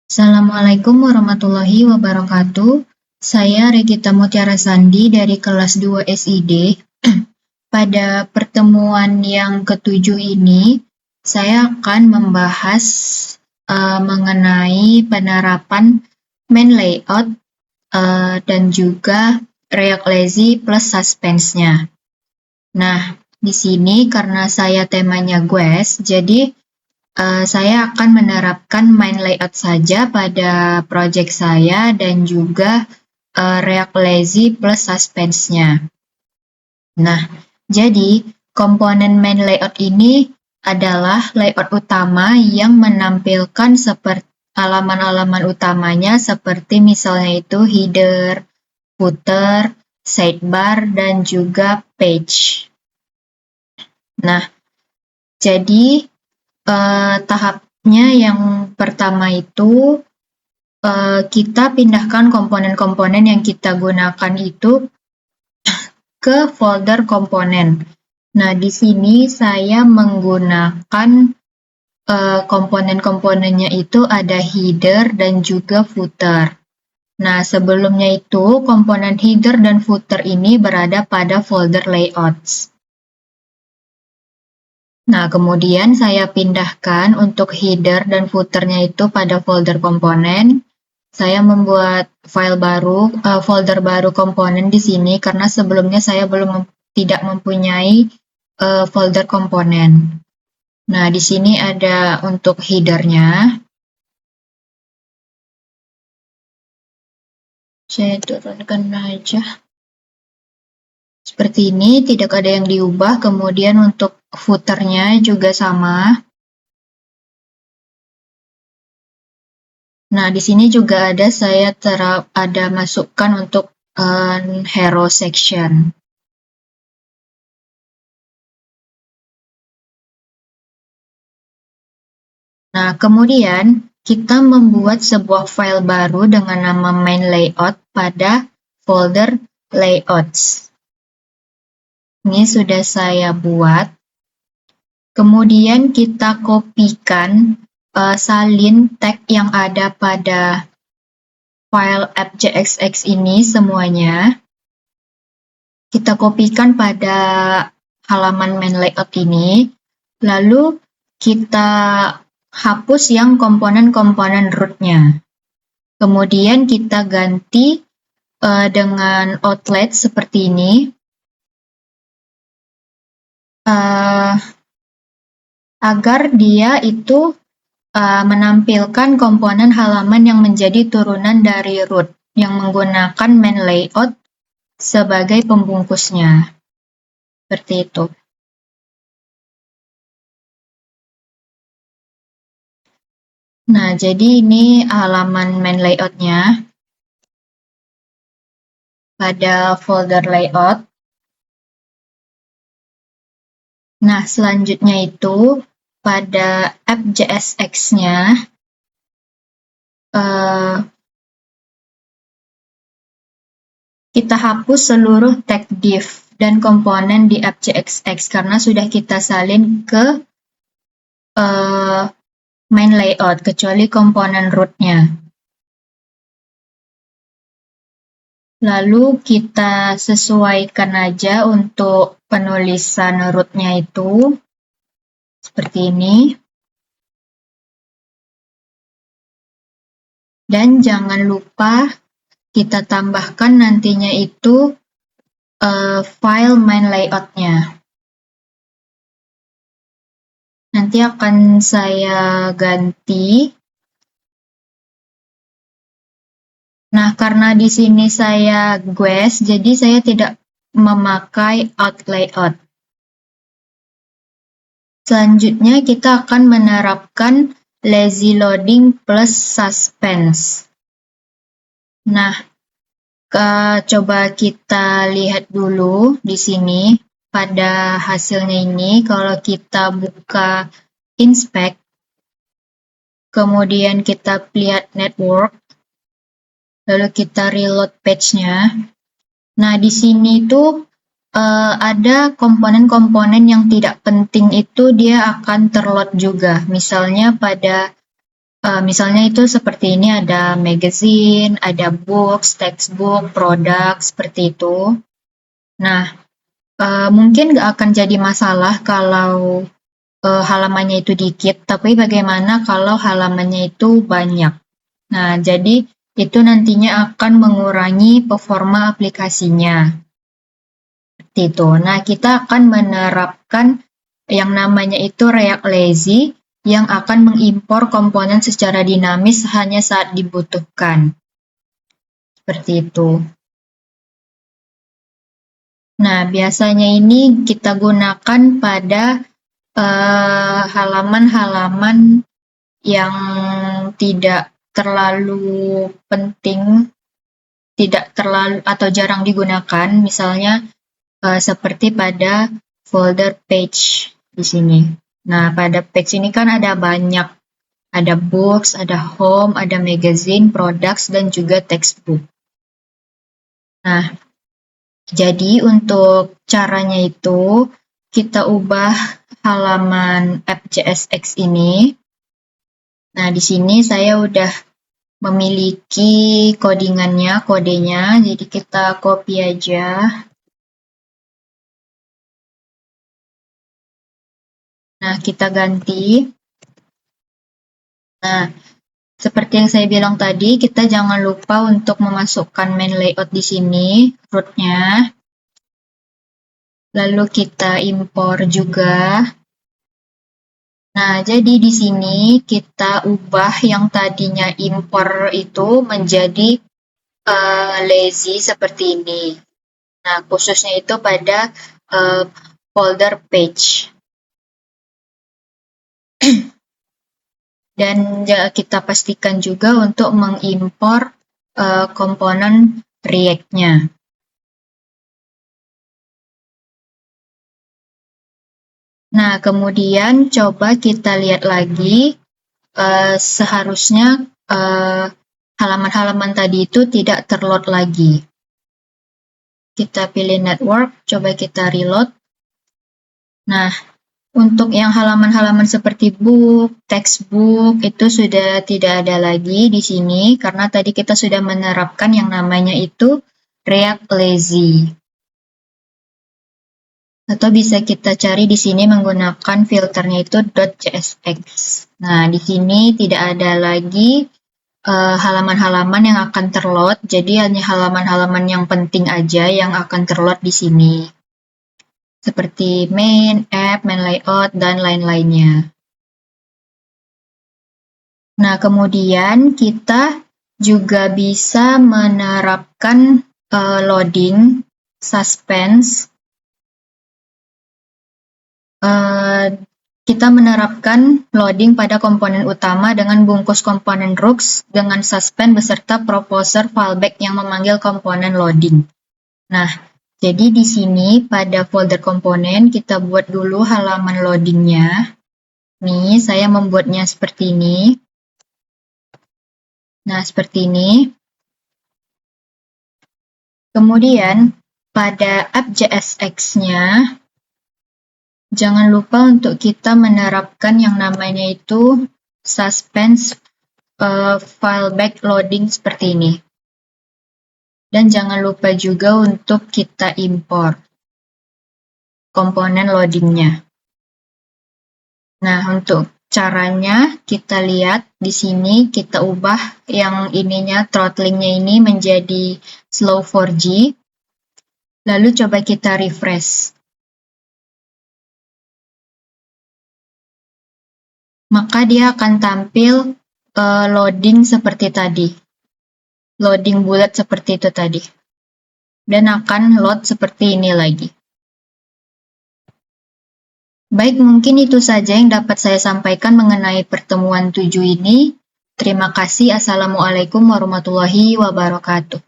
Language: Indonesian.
Assalamualaikum warahmatullahi wabarakatuh. Saya Regita Mutiara Sandi dari kelas 2 SID. Pada pertemuan yang ketujuh ini, saya akan membahas mengenai penerapan main layout dan juga React Lazy plus suspense-nya. Nah, di sini karena saya temanya GWES, jadi saya akan menerapkan main layout saja pada project saya dan juga React Lazy plus suspense-nya. Nah, jadi komponen main layout ini adalah layout utama yang menampilkan seperti halaman-halaman utamanya seperti misalnya itu header, footer, sidebar, dan juga page. Nah, jadi tahapnya yang pertama itu kita pindahkan komponen-komponen yang kita gunakan itu ke folder komponen. Nah, di sini saya menggunakan komponen-komponennya itu ada header dan juga footer. Nah, sebelumnya itu komponen header dan footer ini berada pada folder layouts. Nah, kemudian saya pindahkan untuk header dan footernya itu pada folder komponen. Saya membuat folder baru komponen di sini karena sebelumnya saya tidak mempunyai folder komponen. Nah, di sini ada untuk headernya. Saya turunkan aja. Seperti ini, tidak ada yang diubah. Kemudian untuk footernya juga sama. Nah, di sini juga saya masukkan untuk hero section. Nah, kemudian kita membuat sebuah file baru dengan nama main layout pada folder layouts. Ini sudah saya buat. Kemudian kita kopikan salin tag yang ada pada file app.jsx ini semuanya. Kita kopikan pada halaman main layout ini. Lalu kita hapus yang komponen-komponen root-nya. Kemudian kita ganti dengan outlet seperti ini. Agar dia itu menampilkan komponen halaman yang menjadi turunan dari root yang menggunakan main layout sebagai pembungkusnya. Seperti itu. Nah, jadi ini halaman main layout-nya pada folder layout. Nah, selanjutnya itu pada app.jsx-nya kita hapus seluruh tag div dan komponen di app.jsx karena sudah kita salin ke main layout kecuali komponen root-nya. Lalu kita sesuaikan aja untuk penulisan root-nya itu seperti ini. Dan jangan lupa kita tambahkan nantinya itu file main layout-nya. Nanti akan saya ganti. Nah, karena di sini saya GWES, jadi saya tidak memakai out layout. Selanjutnya kita akan menerapkan lazy loading plus suspense. Nah, coba kita lihat dulu di sini pada hasilnya ini. Kalau kita buka inspect, kemudian kita lihat network, lalu kita reload page-nya. Nah, di sini tuh ada komponen-komponen yang tidak penting itu dia akan terload juga. Misalnya pada Misalnya itu seperti ini, ada magazine, ada books, textbook, produk, seperti itu. Nah, mungkin nggak akan jadi masalah kalau halamannya itu dikit, tapi bagaimana kalau halamannya itu banyak? Nah, jadi itu nantinya akan mengurangi performa aplikasinya. Seperti itu. Nah, kita akan menerapkan yang namanya itu React Lazy yang akan mengimpor komponen secara dinamis hanya saat dibutuhkan. Seperti itu. Nah, biasanya ini kita gunakan pada halaman-halaman yang tidak terlalu penting, tidak terlalu atau jarang digunakan, misalnya seperti pada folder page di sini. Nah, pada page ini kan ada banyak, ada books, ada home, ada magazine, products, dan juga textbook. Nah, jadi untuk caranya itu, kita ubah halaman app.jsx ini. Nah, di sini saya udah memiliki kodenya, jadi kita copy aja. Nah, kita ganti. Nah, seperti yang saya bilang tadi, kita jangan lupa untuk memasukkan main layout di sini, root-nya. Lalu kita impor juga. Nah, jadi di sini kita ubah yang tadinya impor itu menjadi lazy seperti ini. Nah, khususnya itu pada folder page. Dan kita pastikan juga untuk mengimpor komponen React-nya. Nah, kemudian coba kita lihat lagi, seharusnya halaman-halaman tadi itu tidak terload lagi. Kita pilih network, coba kita reload. Nah, untuk yang halaman-halaman seperti book, textbook, itu sudah tidak ada lagi di sini, karena tadi kita sudah menerapkan yang namanya itu React Lazy. Atau bisa kita cari di sini menggunakan filternya itu .csx. Nah, di sini tidak ada lagi halaman-halaman yang akan terload, jadi hanya halaman-halaman yang penting aja yang akan terload di sini. Seperti main, app, main layout, dan lain-lainnya. Nah, kemudian kita juga bisa menerapkan loading, suspense. Kita menerapkan loading pada komponen utama dengan bungkus komponen Rooks dengan suspend beserta proposer fallback yang memanggil komponen loading. Nah, jadi di sini pada folder komponen kita buat dulu halaman loadingnya. Nih, saya membuatnya seperti ini. Nah, seperti ini. Kemudian, pada app.jsx-nya, jangan lupa untuk kita menerapkan yang namanya itu suspense fallback loading seperti ini. Dan jangan lupa juga untuk kita impor komponen loadingnya. Nah, untuk caranya kita lihat di sini, kita ubah yang ininya, throttlingnya ini menjadi slow 4G. Lalu coba kita refresh. Maka dia akan tampil loading seperti tadi. Loading bulat seperti itu tadi. Dan akan load seperti ini lagi. Baik, mungkin itu saja yang dapat saya sampaikan mengenai pertemuan 7 ini. Terima kasih. Assalamualaikum warahmatullahi wabarakatuh.